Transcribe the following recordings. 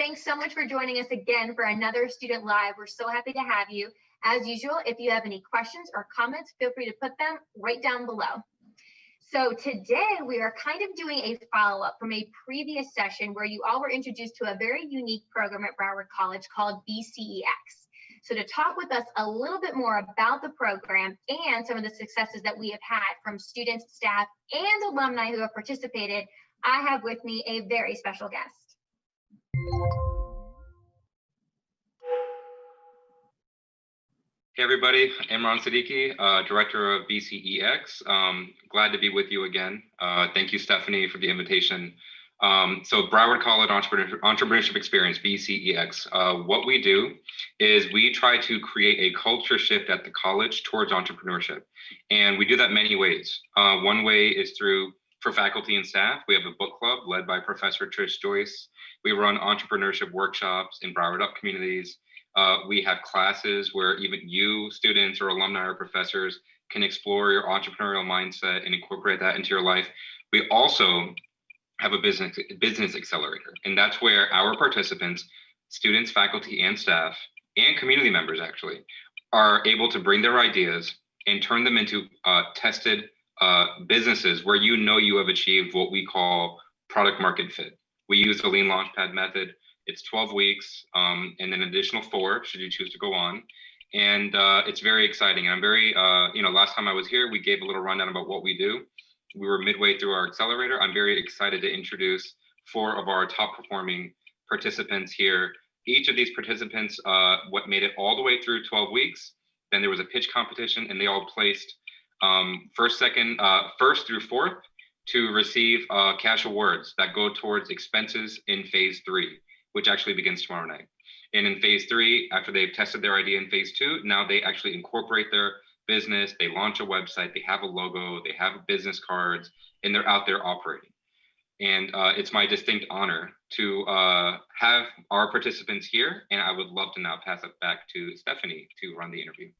thanks so much for joining us again for another Student Live. We're so happy to have you. As usual, if you have any questions or comments, feel free to put them right down below. So today we are kind of doing a follow-up from a previous session where you all were introduced to a very unique program at Broward College called BCEx. So to talk with us a little bit more about the program and some of the successes that we have had from students, staff, and alumni who have participated, I have with me a very special guest. Hey everybody, Imran Siddiqui, Director of BCEx. Glad to be with you again. Thank you, Stephanie, for the invitation. So Broward College Entrepreneurship Experience, BCEx. What we do is we try to create a culture shift at the college towards entrepreneurship. And we do that many ways. One way is for faculty and staff. We have a book club led by Professor Trish Joyce. We run entrepreneurship workshops in Broward Up communities. We have classes where even you, students or alumni or professors, can explore your entrepreneurial mindset and incorporate that into your life. We also have a business accelerator, and that's where our participants, students, faculty, and staff, and community members actually, are able to bring their ideas and turn them into tested businesses where you have achieved what we call product market fit. We use the Lean Launchpad method. It's 12 weeks and an additional 4 should you choose to go on. And it's very exciting. And I'm very, last time I was here, we gave a little rundown about what we do. We were midway through our accelerator. I'm very excited to introduce 4 of our top performing participants here. Each of these participants, what made it all the way through 12 weeks. Then there was a pitch competition and they all placed first through 4th to receive cash awards that go towards expenses in phase 3. Which actually begins tomorrow night. And in phase 3, after they've tested their idea in phase 2, now they actually incorporate their business, they launch a website, they have a logo, they have business cards, and they're out there operating. And it's my distinct honor to have our participants here, and I would love to now pass it back to Stephanie to run the interview.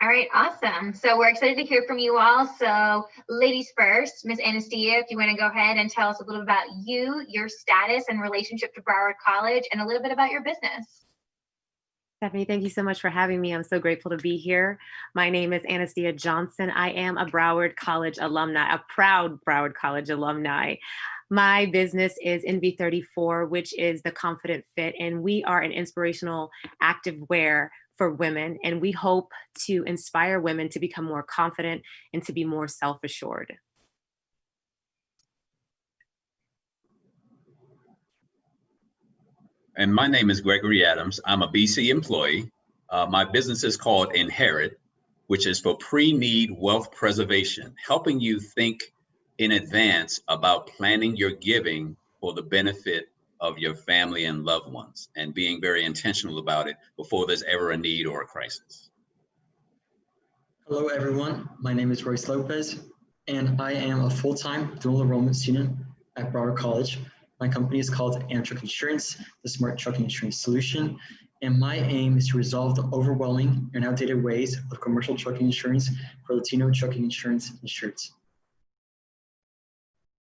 All right, awesome. So we're excited to hear from you all. So ladies first, Ms. Anastasia, if you want to go ahead and tell us a little about you, your status and relationship to Broward College, and a little bit about your business. Stephanie, thank you so much for having me. I'm so grateful to be here. My name is Anastasia Johnson. I am a Broward College alumni, a proud Broward College alumni. My business is NV34, which is the Confident Fit, and we are an inspirational activewear for women, and we hope to inspire women to become more confident and to be more self-assured. And my name is Gregory Adams. I'm a BC employee. My business is called Inherit, which is for pre-need wealth preservation, helping you think in advance about planning your giving for the benefit of your family and loved ones, and being very intentional about it before there's ever a need or a crisis. Hello, everyone. My name is Royce Lopez, and I am a full-time dual enrollment student at Broward College. My company is called Truck Insurance, the Smart Trucking Insurance Solution, and my aim is to resolve the overwhelming and outdated ways of commercial trucking insurance for Latino trucking insurance insureds.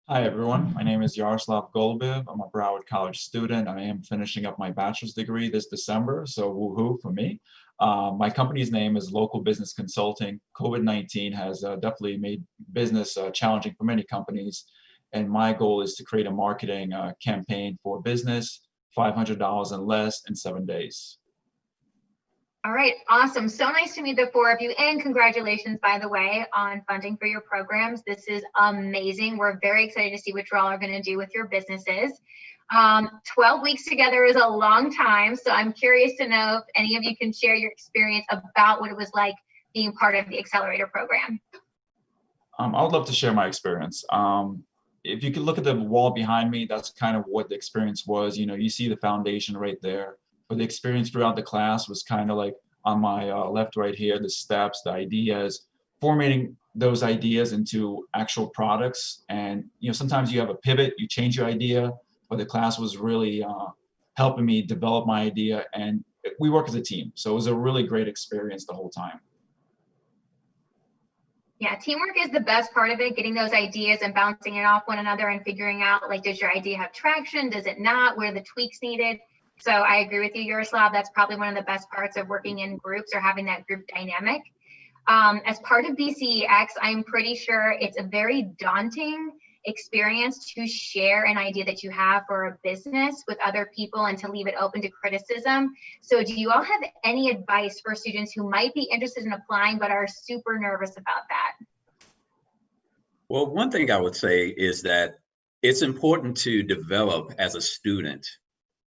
Hi everyone, my name is Yaroslav Golubev. I'm a Broward College student. I am finishing up my bachelor's degree this December, so woohoo for me. My company's name is Local Business Consulting. COVID-19 has definitely made business challenging for many companies, and my goal is to create a marketing campaign for business, $500 and less in 7 days. All right, awesome. So nice to meet the 4 of you, and congratulations, by the way, on funding for your programs. This is amazing. We're very excited to see what you all are going to do with your businesses. 12 weeks together is a long time, so I'm curious to know if any of you can share your experience about what it was like being part of the Accelerator program. I would love to share my experience. If you could look at the wall behind me, that's kind of what the experience was. You know, you see the foundation right there. But the experience throughout the class was kind of like on my left right here, the steps, the ideas, formatting those ideas into actual products. And sometimes you have a pivot, you change your idea, but the class was really helping me develop my idea, and we work as a team. So it was a really great experience the whole time. Yeah, teamwork is the best part of it, getting those ideas and bouncing it off one another and figuring out, like, does your idea have traction? Does it not? Where are the tweaks needed? So I agree with you, Yaroslav. That's probably one of the best parts of working in groups or having that group dynamic. As part of BCEx, I'm pretty sure it's a very daunting experience to share an idea that you have for a business with other people and to leave it open to criticism. So do you all have any advice for students who might be interested in applying but are super nervous about that? Well, one thing I would say is that it's important to develop as a student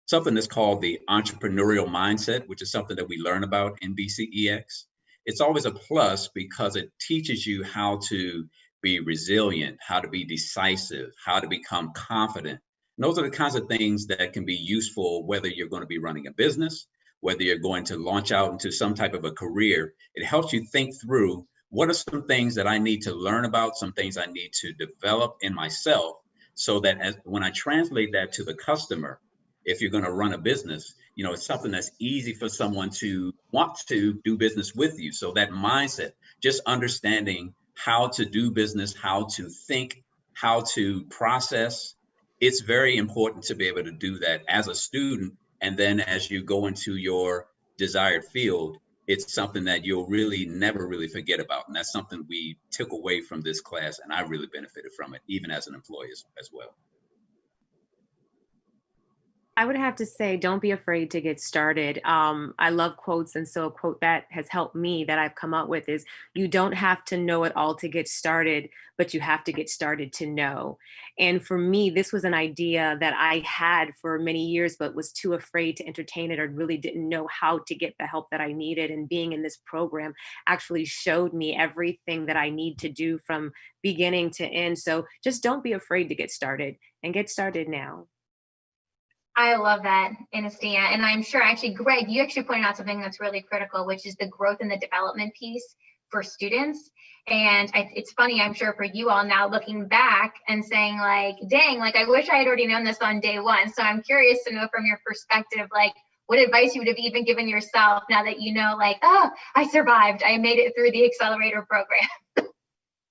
something that's called the entrepreneurial mindset, which is something that we learn about in BCEx. It's always a plus because it teaches you how to be resilient, how to be decisive, how to become confident. And those are the kinds of things that can be useful whether you're going to be running a business, whether you're going to launch out into some type of a career. It helps you think through what are some things that I need to learn about, some things I need to develop in myself, so that when I translate that to the customer, if you're going to run a business, it's something that's easy for someone to want to do business with you. So that mindset, just understanding how to do business, how to think, how to process, it's very important to be able to do that as a student. And then as you go into your desired field, it's something that you'll really never really forget about. And that's something we took away from this class, and I really benefited from it, even as an employee as well. I would have to say, don't be afraid to get started. I love quotes. And so a quote that has helped me that I've come up with is, you don't have to know it all to get started, but you have to get started to know. And for me, this was an idea that I had for many years, but was too afraid to entertain it or really didn't know how to get the help that I needed. And being in this program actually showed me everything that I need to do from beginning to end. So just don't be afraid to get started, and get started now. I love that, Anastasia. And I'm sure actually, Greg, you actually pointed out something that's really critical, which is the growth and the development piece for students. And it's funny, I'm sure for you all now looking back and saying like, dang, like I wish I had already known this on day one. So I'm curious to know from your perspective, like what advice you would have even given yourself now that you know, like, oh, I survived, I made it through the accelerator program.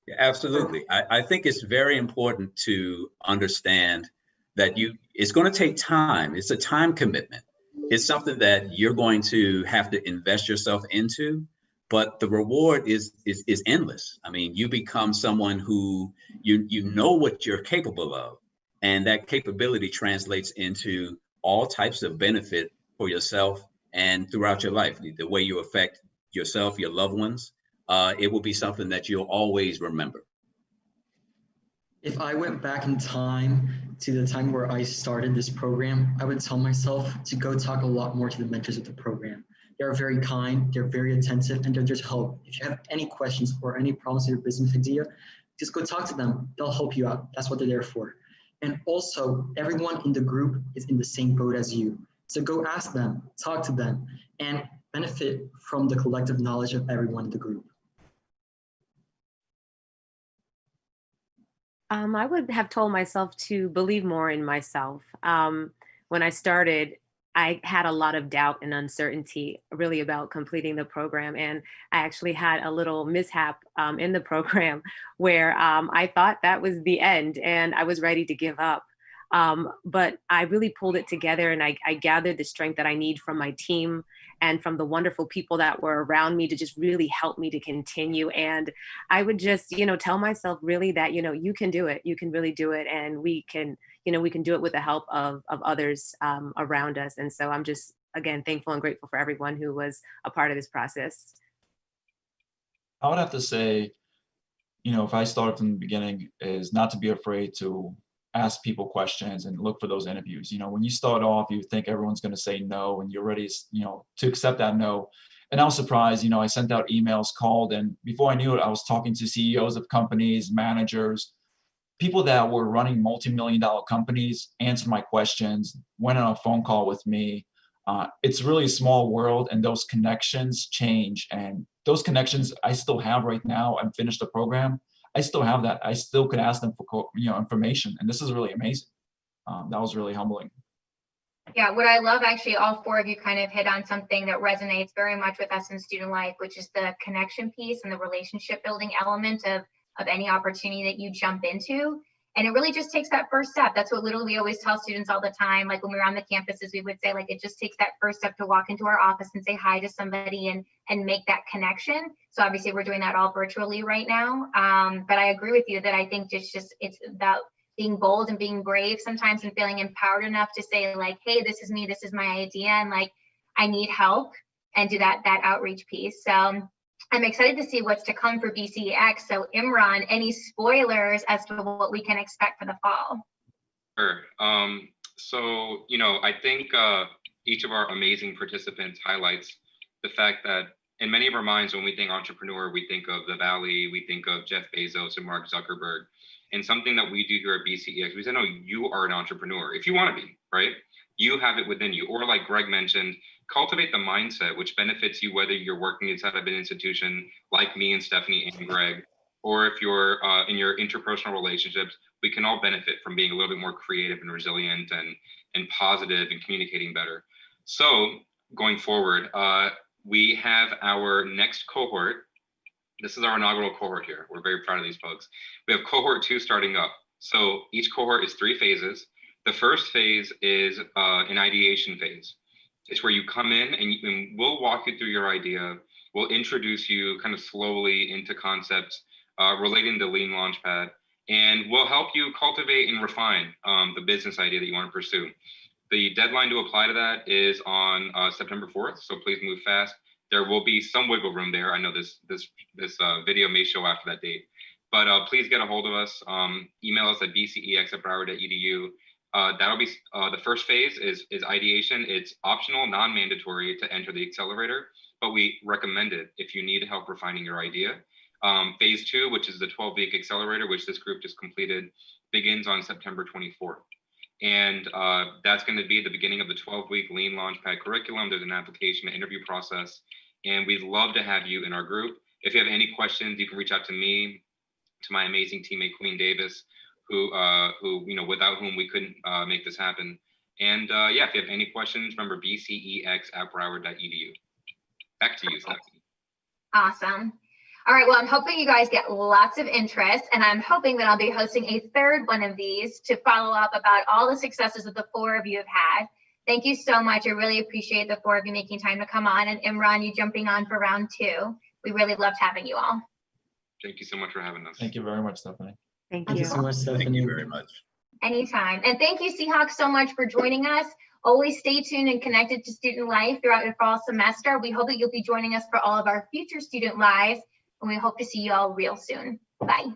Yeah, absolutely. I think it's very important to understand that it's going to take time. It's a time commitment. It's something that you're going to have to invest yourself into, but the reward is endless. I mean, you become someone who you know what you're capable of, and that capability translates into all types of benefit for yourself and throughout your life. The way you affect yourself, your loved ones, it will be something that you'll always remember. If I went back in time to the time where I started this program, I would tell myself to go talk a lot more to the mentors of the program. They're very kind, they're very attentive, and they're there to help. If you have any questions or any problems with your business idea, just go talk to them. They'll help you out. That's what they're there for. And also, everyone in the group is in the same boat as you. So go ask them, talk to them, and benefit from the collective knowledge of everyone in the group. I would have told myself to believe more in myself. When I started, I had a lot of doubt and uncertainty really about completing the program. And I actually had a little mishap in the program where I thought that was the end and I was ready to give up. But I really pulled it together, and I gathered the strength that I need from my team and from the wonderful people that were around me to just really help me to continue. And I would just, tell myself really that, you can do it, you can really do it. And we can do it with the help of others around us. And so I'm just, again, thankful and grateful for everyone who was a part of this process. I would have to say, if I start from the beginning, is not to be afraid to ask people questions and look for those interviews. When you start off, you think everyone's going to say no, and you're ready, to accept that no. And I was surprised, I sent out emails, called, and before I knew it, I was talking to CEOs of companies, managers, people that were running multi-million-dollar companies, answered my questions, went on a phone call with me. It's really a small world, and those connections change. And those connections I still have right now. I'm finished the program. I still have that. I still could ask them for information, and this is really amazing. That was really humbling. Yeah, what I love, actually, all four of you kind of hit on something that resonates very much with us in student life, which is the connection piece and the relationship building element of any opportunity that you jump into. And it really just takes that first step. That's what literally we always tell students all the time. Like when we were on the campuses, we would say like, it just takes that first step to walk into our office and say hi to somebody and make that connection. So obviously we're doing that all virtually right now. But I agree with you that I think it's about being bold and being brave sometimes and feeling empowered enough to say like, hey, this is me, this is my idea. And like, I need help, and do that outreach piece. So I'm excited to see what's to come for BCEx. So Imran, any spoilers as to what we can expect for the fall? Sure. So, I think each of our amazing participants highlights the fact that in many of our minds, when we think entrepreneur, we think of the Valley, we think of Jeff Bezos and Mark Zuckerberg. And something that we do here at BCEx, we say, no, you are an entrepreneur if you want to be, right? You have it within you. Or like Greg mentioned, cultivate the mindset which benefits you, whether you're working inside of an institution like me and Stephanie and Greg, or if you're in your interpersonal relationships. We can all benefit from being a little bit more creative and resilient and positive and communicating better. So going forward, we have our next cohort. This is our inaugural cohort here. We're very proud of these folks. We have cohort 2 starting up. So each cohort is 3 phases. The first phase is an ideation phase. It's where you come in and we'll walk you through your idea. We'll introduce you kind of slowly into concepts relating to Lean Launchpad, and we'll help you cultivate and refine the business idea that you want to pursue. The deadline to apply to that is on September 4th, so please move fast. There will be some wiggle room there. I know this video may show after that date, but please get a hold of us. Email us at bcex@broward.edu. That'll be the first phase is ideation. It's optional, non-mandatory to enter the accelerator, but we recommend it if you need help refining your idea. Phase 2, which is the 12-week accelerator, which this group just completed, begins on September 24th. And that's going to be the beginning of the 12-week Lean Launchpad curriculum. There's an application and interview process, and we'd love to have you in our group. If you have any questions, you can reach out to me, to my amazing teammate, Queen Davis, who without whom we couldn't make this happen. And yeah, if you have any questions, remember bcex@broward.edu. Back to you, Stephanie. Awesome. All right, well, I'm hoping you guys get lots of interest, and I'm hoping that I'll be hosting a third one of these to follow up about all the successes that the 4 of you have had. Thank you so much. I really appreciate the 4 of you making time to come on, and Imran, you jumping on for round 2. We really loved having you all. Thank you so much for having us. Thank you very much, Stephanie. Thank Thank you you. so much, Stephanie. Thank you very much. Anytime. And thank you, Seahawks, so much for joining us. Always stay tuned and connected to student life throughout your fall semester. We hope that you'll be joining us for all of our future student lives, and we hope to see you all real soon. Bye.